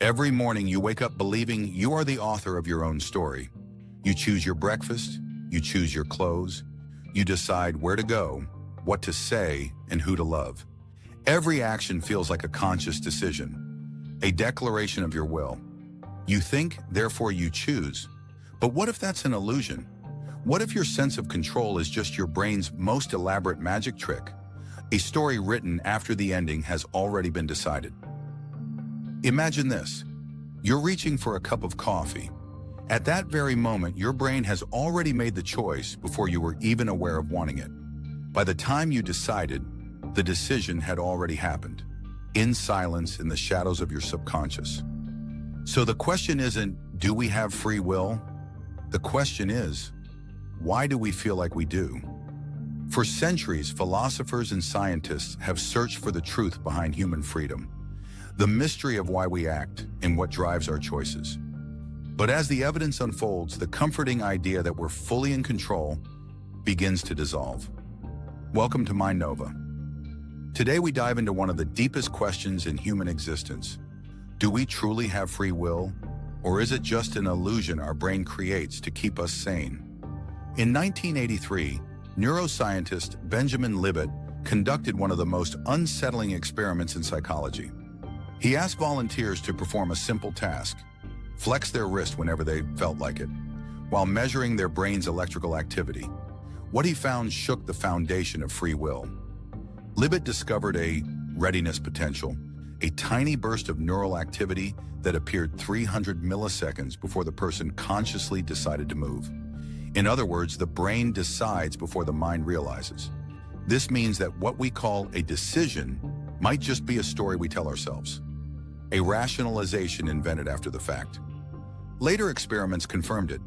Every morning you wake up believing you are the author of your own story. You choose your breakfast, you choose your clothes, you decide where to go, what to say, and who to love. Every action feels like a conscious decision, a declaration of your will. You think, therefore you choose. But what if that's an illusion? What if your sense of control is just your brain's most elaborate magic trick? A story written after the ending has already been decided. Imagine this. You're reaching for a cup of coffee. At that very moment, your brain has already made the choice before you were even aware of wanting it. By the time you decided, the decision had already happened, in silence in the shadows of your subconscious. So the question isn't, do we have free will? The question is, why do we feel like we do? For centuries, philosophers and scientists have searched for the truth behind human freedom, the mystery of why we act and what drives our choices. But as the evidence unfolds, the comforting idea that we're fully in control begins to dissolve. Welcome to MindNova. Today we dive into one of the deepest questions in human existence. Do we truly have free will, or is it just an illusion our brain creates to keep us sane? In 1983, neuroscientist Benjamin Libet conducted one of the most unsettling experiments in psychology. He asked volunteers to perform a simple task, flex their wrist whenever they felt like it, while measuring their brain's electrical activity. What he found shook the foundation of free will. Libet discovered a readiness potential, a tiny burst of neural activity that appeared 300 milliseconds before the person consciously decided to move. In other words, the brain decides before the mind realizes. This means that what we call a decision might just be a story we tell ourselves, a rationalization invented after the fact. Later experiments confirmed it.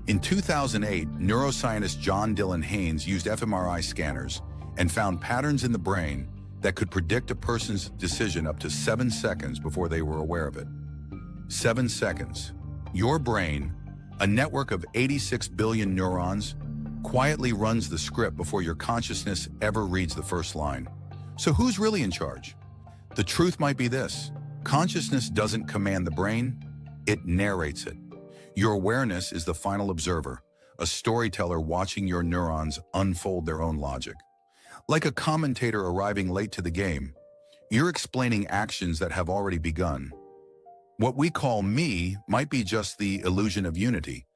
In 2008, neuroscientist John Dylan Haynes used fMRI scanners and found patterns in the brain that could predict a person's decision up to 7 seconds before they were aware of it. 7 seconds. Your brain, a network of 86 billion neurons, quietly runs the script before your consciousness ever reads the first line. So who's really in charge? The truth might be this. Consciousness doesn't command the brain, it narrates it. Your awareness is the final observer, a storyteller watching your neurons unfold their own logic. Like a commentator arriving late to the game, you're explaining actions that have already begun. What we call me might be just the illusion of unity,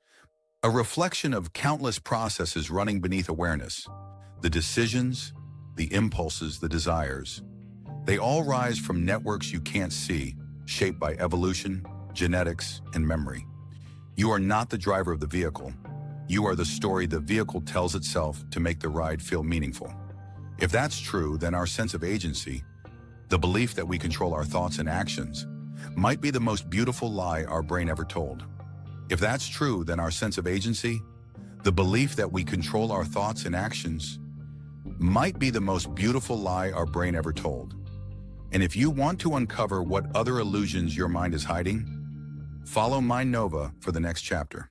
a reflection of countless processes running beneath awareness. The decisions, the impulses, the desires, they all rise from networks you can't see, shaped by evolution, genetics, and memory. You are not the driver of the vehicle. You are the story the vehicle tells itself to make the ride feel meaningful. If that's true, then our sense of agency, the belief that we control our thoughts and actions, might be the most beautiful lie our brain ever told. If that's true, then our sense of agency, the belief that we control our thoughts and actions, might be the most beautiful lie our brain ever told. And if you want to uncover what other illusions your mind is hiding, follow MindNova for the next chapter.